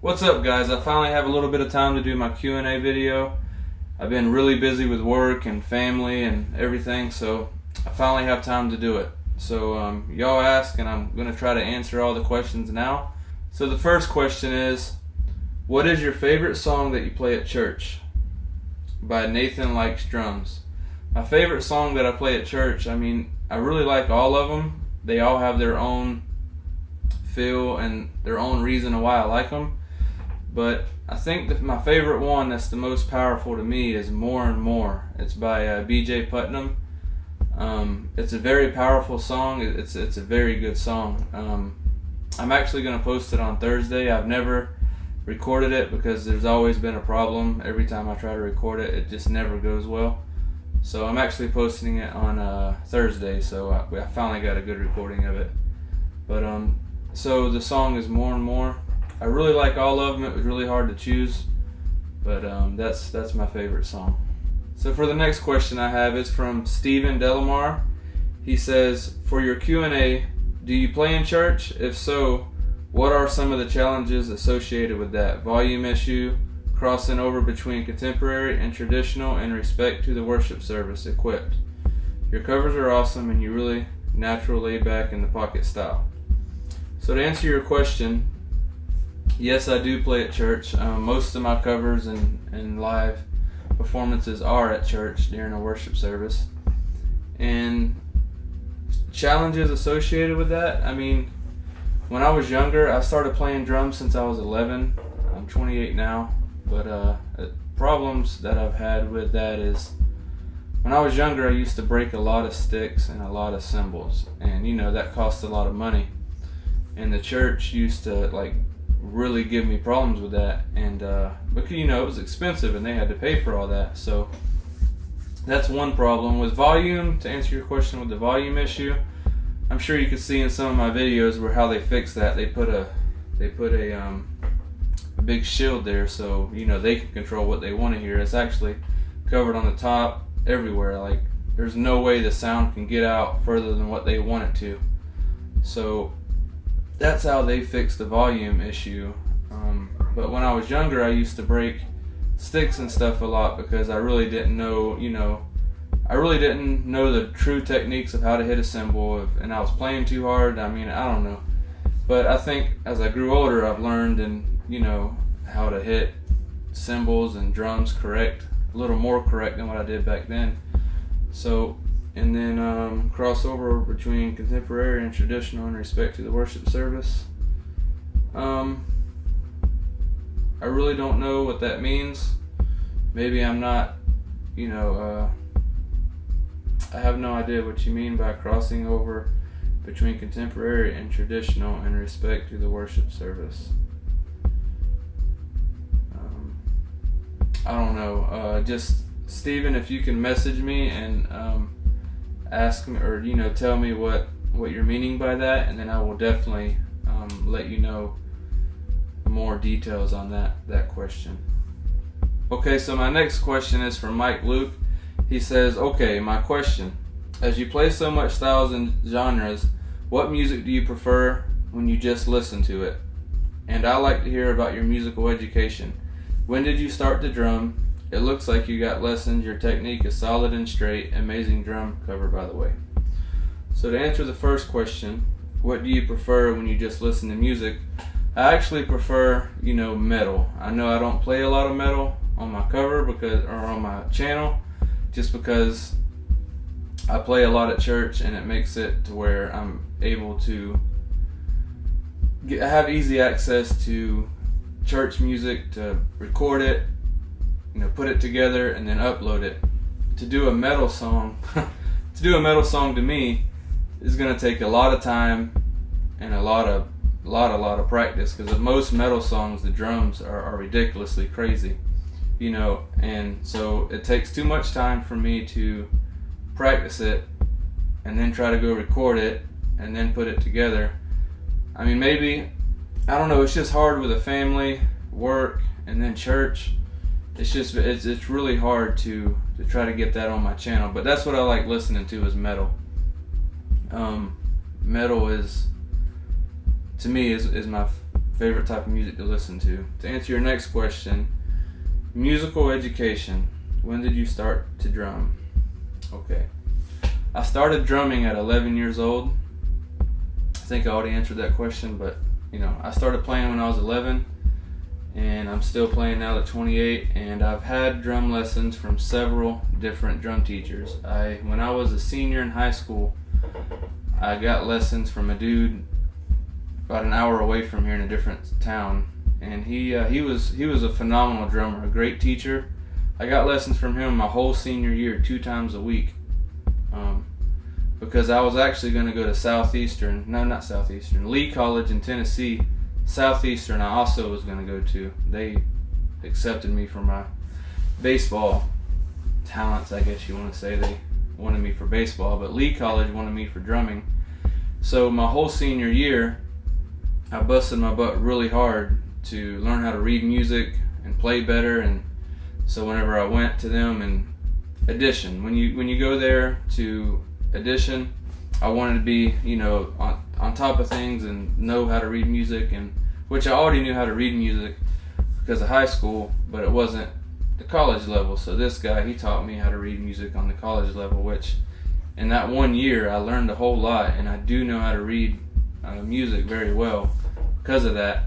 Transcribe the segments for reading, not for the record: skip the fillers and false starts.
What's up, guys? I finally have a little bit of time to do my Q&A video. I've been really busy with work and family and everything, so I finally have time to do it. So y'all ask, and I'm going to try to answer all the questions now. So the first question is, what is your favorite song that you play at church? By Nathan Likes Drums. My favorite song that I play at church, I really like all of them. They all have their own feel and their own reason why I like them. But I think that my favorite one that's the most powerful to me is More and More. It's by B.J. Putnam. It's a very powerful song. It's a very good song. I'm actually going to post it on Thursday. I've never recorded it because there's always been a problem. Every time I try to record it, it just never goes well. So I'm actually posting it on Thursday, so I finally got a good recording of it. But so the song is More and More. I really like all of them. It was really hard to choose, but that's my favorite song. So for the next question I have is from Stephen Delamar. He says, for your Q&A, do you play in church? If so, what are some of the challenges associated with that? Volume issue, crossing over between contemporary and traditional, and respect to the worship service equipped. Your covers are awesome, and you really natural, laid back, in the pocket style. So to answer your question, yes, I do play at church. Most of my covers and live performances are at church during a worship service. And challenges associated with that, when I was younger, I started playing drums since I was 11. I'm 28 now. But problems that I've had with that is, when I was younger, I used to break a lot of sticks and a lot of cymbals. And, that cost a lot of money. And the church used to, really give me problems with that. And, because, it was expensive and they had to pay for all that. So, that's one problem. With volume, to answer your question with the volume issue, I'm sure you could see in some of my videos where how they fix that. They put a big shield there, so they can control what they want to hear. It's actually covered on the top everywhere. There's no way the sound can get out further than what they want it to. So that's how they fix the volume issue. But when I was younger, I used to break sticks and stuff a lot because I really didn't know, the true techniques of how to hit a cymbal, and I was playing too hard. I don't know. But I think as I grew older, I've learned how to hit cymbals and drums correct, a little more correct than what I did back then. So, and then crossover between contemporary and traditional in respect to the worship service. I really don't know what that means. Maybe I'm not, I have no idea what you mean by crossing over between contemporary and traditional in respect to the worship service. I don't know. Just Stephen, if you can message me and ask me, or tell me what you're meaning by that, and then I will definitely let you know more details on that question. Okay, so my next question is from Mike Luke. He says, okay, my question: as you play so much styles and genres, what music do you prefer when you just listen to it? And I like to hear about your musical education. When did you start to drum? It looks like you got lessons. Your technique is solid and straight. Amazing drum cover, by the way. So to answer the first question, what do you prefer when you just listen to music? I actually prefer, metal. I know I don't play a lot of metal on my cover or on my channel, just because I play a lot at church, and it makes it to where I'm able to have easy access to church music, to record it, put it together, and then upload it. To do a metal song, to me is going to take a lot of time and a lot of practice, because of most metal songs, the drums are ridiculously crazy, and so it takes too much time for me to practice it and then try to go record it and then put it together. Maybe, I don't know, it's just hard with a family, work, and then church. It's really hard to try to get that on my channel. But that's what I like listening to, is metal. Metal is, to me, is my favorite type of music to listen to. To answer your next question, musical education. When did you start to drum? Okay. I started drumming at 11 years old. I think I already answered that question, but I started playing when I was 11, and I'm still playing now at 28, and I've had drum lessons from several different drum teachers. When I was a senior in high school, I got lessons from a dude about an hour away from here in a different town, and he was a phenomenal drummer, a great teacher. I got lessons from him my whole senior year, 2 times a week, because I was actually going to go to Lee College in Tennessee. Southeastern I also was going to go to. They accepted me for my baseball talents, I guess you want to say. They wanted me for baseball, but Lee College wanted me for drumming. So my whole senior year, I busted my butt really hard to learn how to read music and play better. And so whenever I went to them and audition, when you go there to audition, I wanted to be on top of things and know how to read music, and which I already knew how to read music because of high school, but it wasn't the college level. So this guy, he taught me how to read music on the college level, which in that 1 year I learned a whole lot, and I do know how to read music very well because of that.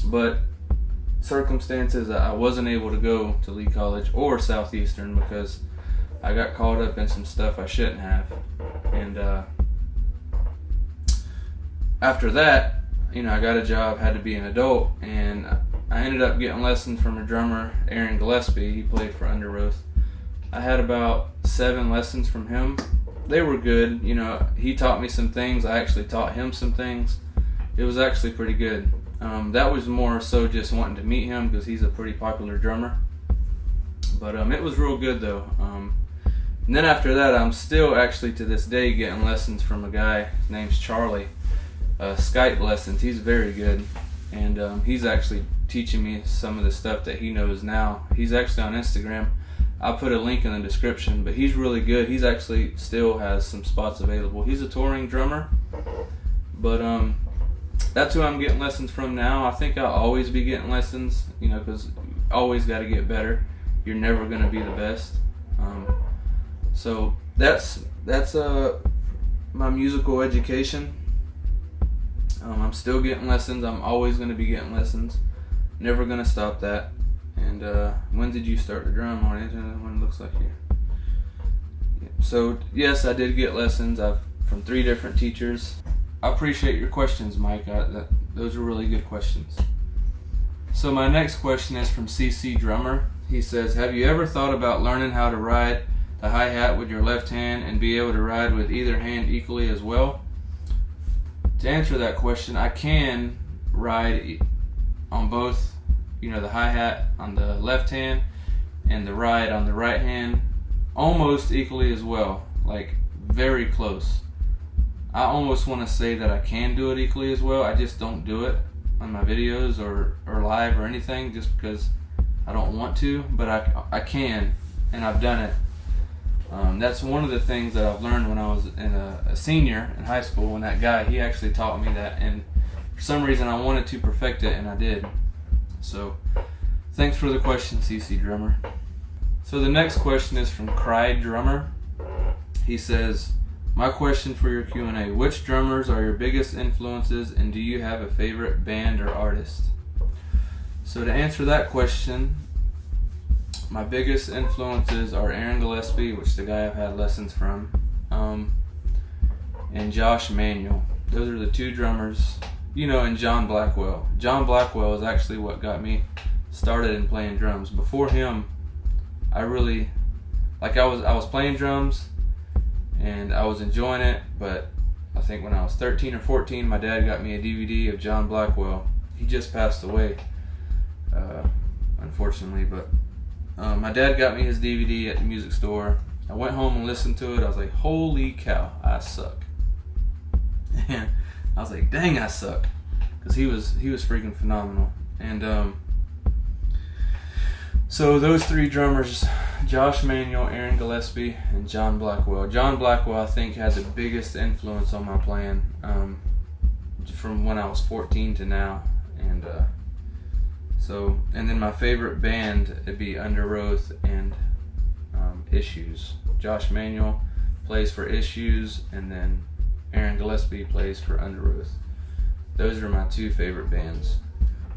But circumstances, I wasn't able to go to Lee College or Southeastern because I got caught up in some stuff I shouldn't have. And after that, I got a job, had to be an adult, and I ended up getting lessons from a drummer, Aaron Gillespie. He played for Under Oath. I had about 7 lessons from him. They were good. He taught me some things. I actually taught him some things. It was actually pretty good. That was more so just wanting to meet him because he's a pretty popular drummer. But it was real good though. And then after that, I'm still actually to this day getting lessons from a guy. His name's Charlie. Skype lessons. He's very good, and he's actually teaching me some of the stuff that he knows now. He's actually on Instagram. I'll put a link in the description, but he's really good. He's actually still has some spots available. He's a touring drummer, but that's who I'm getting lessons from now. I think I'll always be getting lessons, because always got to get better. You're never going to be the best. So that's my musical education. I'm still getting lessons. I'm always going to be getting lessons. Never going to stop that. And when did you start to drum? On it when it looks like you. Yeah. So yes, I did get lessons. From 3 different teachers. I appreciate your questions, Mike. Those are really good questions. So my next question is from CC Drummer. He says, have you ever thought about learning how to ride the hi-hat with your left hand and be able to ride with either hand equally as well? To answer that question, I can ride on both, the hi-hat on the left hand and the ride on the right hand almost equally as well, like very close. I almost want to say that I can do it equally as well. I just don't do it on my videos or live or anything just because I don't want to, but I can, and I've done it. That's one of the things that I've learned when I was a senior in high school. When that guy, he actually taught me that, and for some reason I wanted to perfect it, and I did. So thanks for the question, CC Drummer. So the next question is from Cry Drummer. He says, my question for your Q&A, which drummers are your biggest influences, and do you have a favorite band or artist? So to answer that question, my biggest influences are Aaron Gillespie, which is the guy I've had lessons from, and Josh Manuel. Those are the 2 drummers, and John Blackwell. John Blackwell is actually what got me started in playing drums. Before him, I was playing drums and I was enjoying it, but I think when I was 13 or 14, my dad got me a DVD of John Blackwell. He just passed away, unfortunately, but my dad got me his DVD at the music store. I went home and listened to it. I was like, holy cow, I suck. And I was like, dang, I suck. Because he was freaking phenomenal. And so those 3 drummers, Josh Manuel, Aaron Gillespie, and John Blackwell. John Blackwell, I think, had the biggest influence on my playing from when I was 14 to now. and and then my favorite band would be Under Oath and Issues. Josh Manuel plays for Issues, and then Aaron Gillespie plays for Under Oath. Those are my two favorite bands.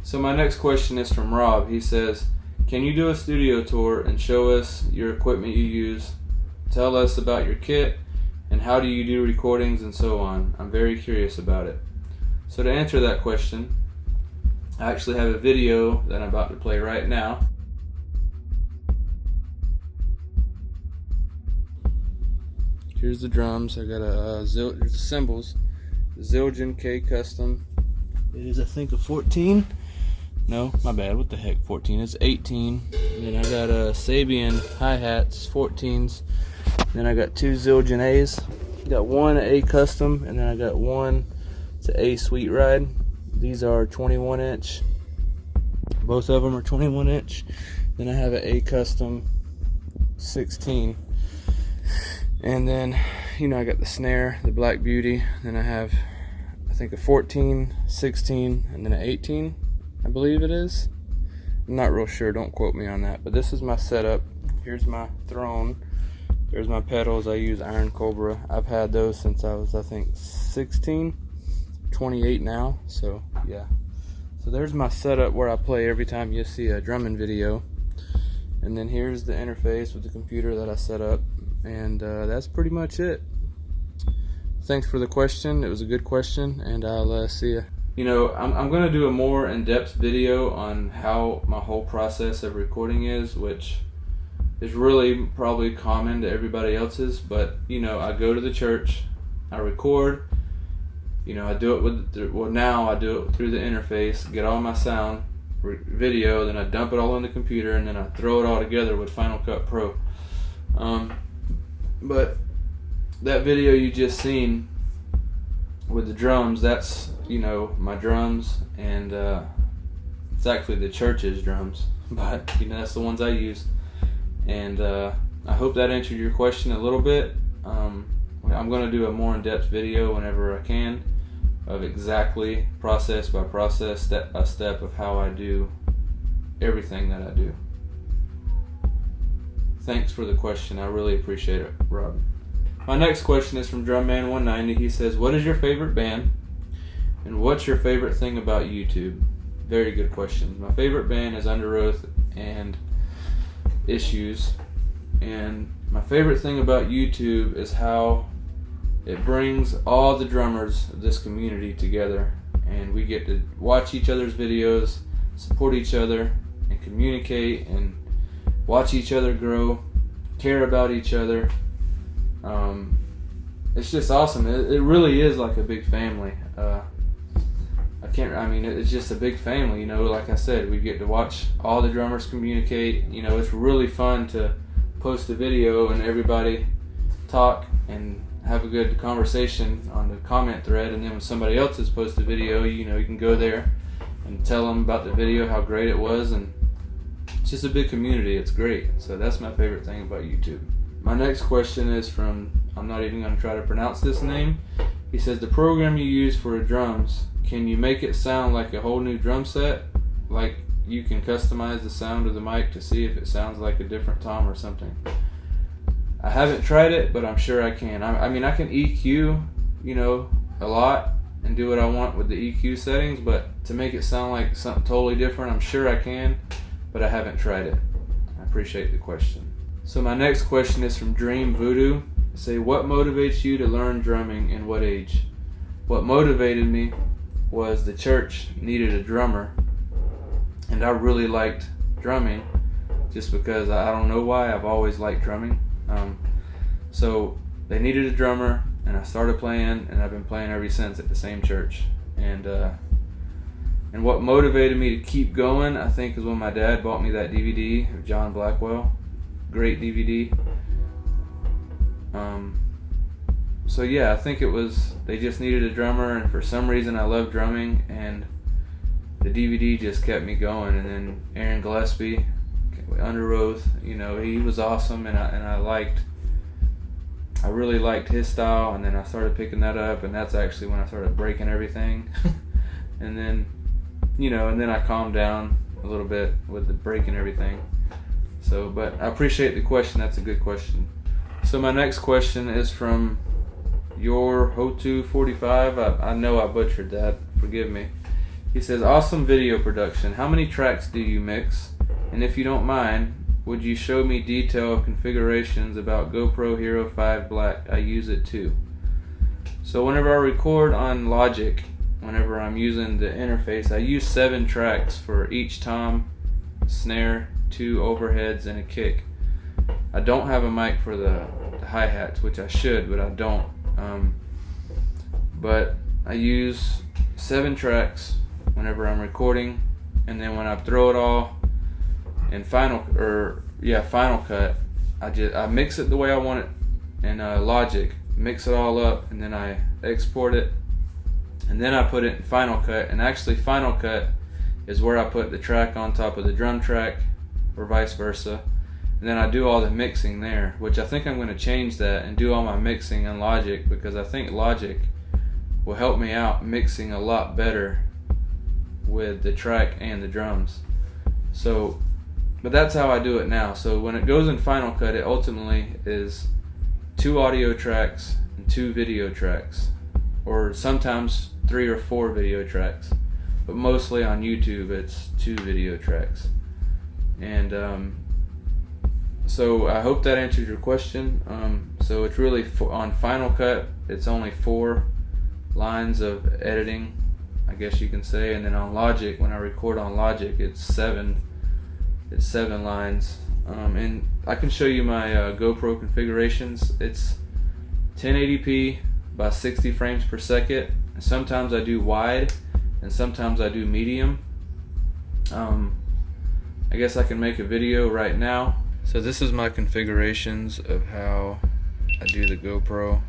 So my next question is from Rob. He says, can you do a studio tour and show us your equipment you use? Tell us about your kit and how do you do recordings and so on. I'm very curious about it. So to answer that question, I actually have a video that I'm about to play right now. Here's the drums. I got here's the cymbals. Zildjian K Custom. It is, I think, a 14. No, my bad. What the heck? 14. It's 18. And then I got Sabian hi-hats, 14s. Then I got two Zildjian A's. Got one A Custom, and then I got one. It's an A Sweet Ride. These are 21 inch. Both of them are 21 inch. Then I have an A Custom 16. And then, I got the snare, the Black Beauty. Then I have, I think, a 14, 16, and then an 18, I believe it is. I'm not real sure, don't quote me on that. But this is my setup. Here's my throne. There's my pedals. I use Iron Cobra. I've had those since I was, I think, 16, 28 now. So, yeah. So there's my setup where I play every time you see a drumming video. And then here's the interface with the computer that I set up. And that's pretty much it. Thanks for the question. It was a good question, and I'll see you. I'm going to do a more in-depth video on how my whole process of recording is, which is really probably common to everybody else's. But I go to the church, I record. I do it now I do it through the interface, get all my sound, video, then I dump it all on the computer, and then I throw it all together with Final Cut Pro. But that video you just seen with the drums, that's my drums, and it's actually the church's drums, but that's the ones I use. And I hope that answered your question a little bit. I'm going to do a more in-depth video whenever I can of exactly process by process, step by step of how I do everything that I do. Thanks for the question. I really appreciate it, Rob. My next question is from Drumman190. He says, what is your favorite band? And what's your favorite thing about YouTube? Very good question. My favorite band is Under Oath and Issues. And my favorite thing about YouTube is how it brings all the drummers of this community together. And we get to watch each other's videos, support each other, and communicate, and watch each other grow, care about each other. It's just awesome. It really is like a big family. It's just a big family. Like I said, we get to watch all the drummers communicate. It's really fun to post a video and everybody talk and have a good conversation on the comment thread. And then when somebody else has posted a video, you can go there and tell them about the video, how great it was, and it's just a big community. It's great. So that's my favorite thing about YouTube. My next question is from, I'm not even going to try to pronounce this name. He says, the program you use for drums, can you make it sound like a whole new drum set? Like you can customize the sound of the mic to see if it sounds like a different tom or something. I haven't tried it, but I'm sure I can. I can EQ, a lot and do what I want with the EQ settings, but to make it sound like something totally different, I'm sure I can, but I haven't tried it. I appreciate the question. So my next question is from Dream Voodoo. Say, what motivates you to learn drumming and what age? What motivated me was the church needed a drummer, and I really liked drumming just because I don't know why, I've always liked drumming. So they needed a drummer, and I started playing, and I've been playing ever since at the same church. And what motivated me to keep going, I think, is when my dad bought me that DVD of John Blackwell. Great DVD. So yeah, I think it was, they just needed a drummer, and for some reason I love drumming, and the DVD just kept me going. And then Aaron Gillespie, Under Oath, he was awesome, and I really liked his style, and then I started picking that up, and that's actually when I started breaking everything. And then and then I calmed down a little bit with the brake and everything. So, but I appreciate the question. That's a good question. So my next question is from your Hotu45. I know I butchered that. Forgive me. He says, awesome video production. How many tracks do you mix? And if you don't mind, would you show me detailed configurations about GoPro Hero 5 Black? I use it too. So whenever I record on Logic, whenever I'm using the interface, I use 7 tracks for each tom, snare, 2 overheads, and a kick. I don't have a mic for the hi-hats, which I should, but I don't. But I use 7 tracks whenever I'm recording, and then when I throw it all in Final Cut, I mix it the way I want it in Logic, mix it all up, and then I export it, and then I put it in Final Cut. And actually Final Cut is where I put the track on top of the drum track, or vice versa, and then I do all the mixing there, which I think I'm going to change that and do all my mixing in Logic, because I think Logic will help me out mixing a lot better with the track and the drums. So, but that's how I do it now. So when it goes in Final Cut, it ultimately is 2 audio tracks and 2 video tracks, or sometimes 3 or 4 video tracks, but mostly on YouTube it's 2 video tracks. And so I hope that answered your question. So it's really on Final Cut, it's only 4 lines of editing, I guess you can say, and then on Logic, when I record on Logic, it's 7 lines. And I can show you my GoPro configurations. It's 1080p by 60 frames per second. Sometimes I do wide and sometimes I do medium. I guess I can make a video right now. So this is my configurations of how I do the GoPro.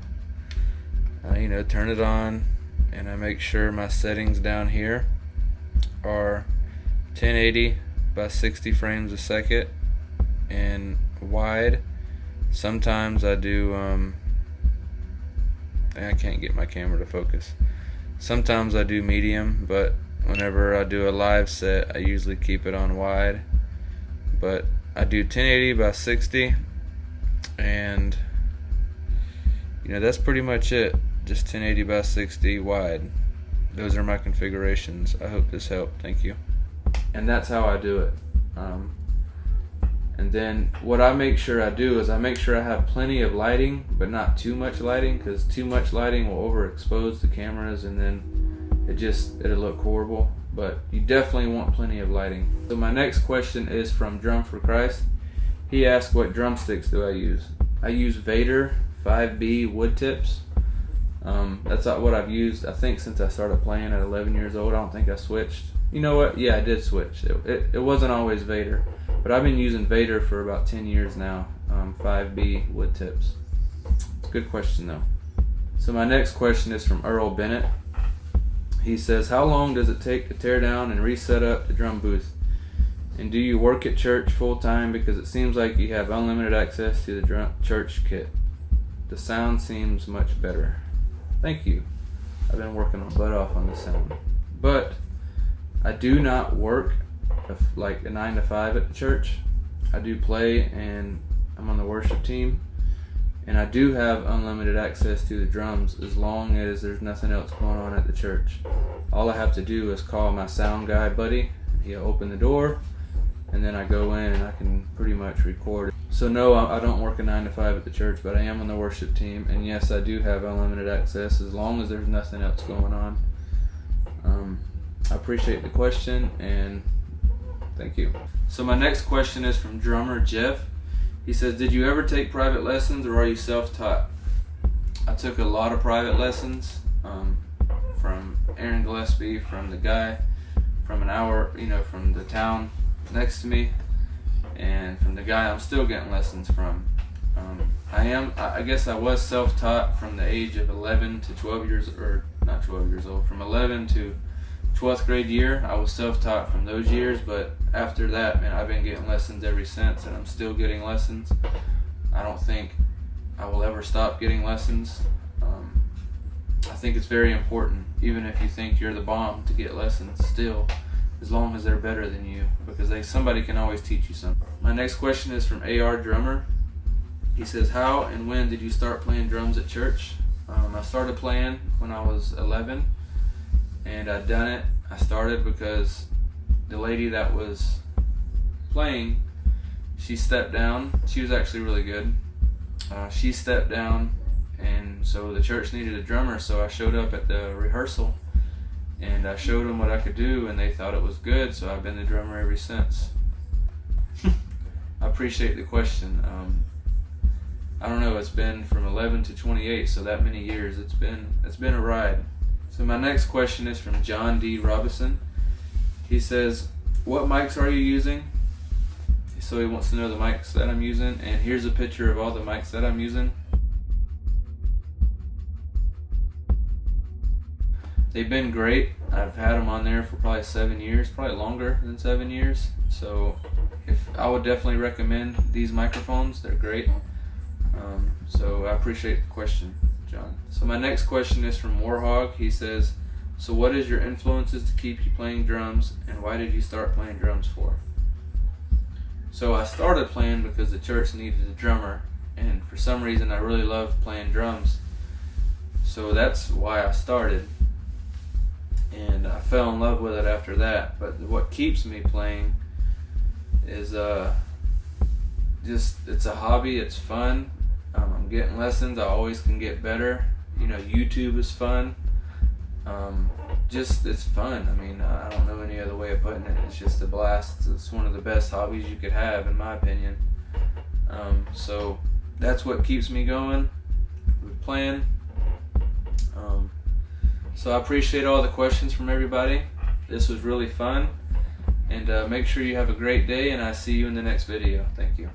Turn it on, and I make sure my settings down here are 1080 by 60 frames a second and wide. Sometimes I do I can't get my camera to focus. Sometimes I do medium, but whenever I do a live set, I usually keep it on wide. But I do 1080 by 60, and that's pretty much it. Just 1080 by 60 wide. Those are my configurations. I hope this helped. Thank you. And that's how I do it. And then what I make sure I do is I make sure I have plenty of lighting, but not too much lighting, because too much lighting will overexpose the cameras and then it'll look horrible. But you definitely want plenty of lighting. So my next question is from Drum for Christ. He asked, what drumsticks do I use? I use Vader 5B wood tips. That's what I've used, I think, since I started playing at 11 years old. I don't think I switched. You know what? Yeah, I did switch. It wasn't always Vader, but I've been using Vader for about 10 years now. 5B wood tips. It's a good question though. So my next question is from Earl Bennett. He says, how long does it take to tear down and reset up the drum booth? And do you work at church full time? Because it seems like you have unlimited access to the church kit. The sound seems much better. Thank you. I've been working my butt off on the sound. But I do not work like a 9 to 5 at the church. I do play, and I'm on the worship team. And I do have unlimited access to the drums as long as there's nothing else going on at the church. All I have to do is call my sound guy buddy. He'll open the door, and then I go in and I can pretty much record. So no, I don't work a 9 to 5 at the church, but I am on the worship team, and yes, I do have unlimited access as long as there's nothing else going on. I appreciate the question, and thank you. So my next question is from drummer Jeff. He says, did you ever take private lessons, or are you self-taught? I took a lot of private lessons from Aaron Gillespie, from the guy from an hour, from the town next to me, and from the guy I'm still getting lessons from. I guess I was self-taught from the age of 11 to 12 years, or not 12 years old, from 11 to 12th grade year. I was self-taught from those years, but after that, man, I've been getting lessons ever since, and I'm still getting lessons. I don't think I will ever stop getting lessons. I think it's very important, even if you think you're the bomb, to get lessons still. as long as they're better than you, because somebody can always teach you something. My next question is from AR Drummer. He says, how and when did you start playing drums at church? I started playing when I was 11, and I started because the lady that was playing, she stepped down. She was actually really good. She stepped down, and so the church needed a drummer, so I showed up at the rehearsal and I showed them what I could do, and they thought it was good, so I've been the drummer ever since. I appreciate the question. I don't know, it's been from 11 to 28, so that many years. It's been a ride. So my next question is from John D. Robinson. He says, what mics are you using? So he wants to know the mics that I'm using, and here's a picture of all the mics that I'm using. They've been great. I've had them on there for probably 7 years, probably longer than 7 years. So I would definitely recommend these microphones. They're great. So I appreciate the question, John. So my next question is from Warhawk. He says, so what is your influences to keep you playing drums, and why did you start playing drums for? So I started playing because the church needed a drummer, and for some reason I really loved playing drums. So that's why I started, and I fell in love with it after that. But what keeps me playing is it's a hobby, it's fun. I'm getting lessons, I always can get better. You know, YouTube is fun. It's fun. I mean, I don't know any other way of putting it. It's just a blast. It's one of the best hobbies you could have, in my opinion. So that's what keeps me going with playing. So I appreciate all the questions from everybody. This was really fun. And make sure you have a great day, and I see you in the next video. Thank you.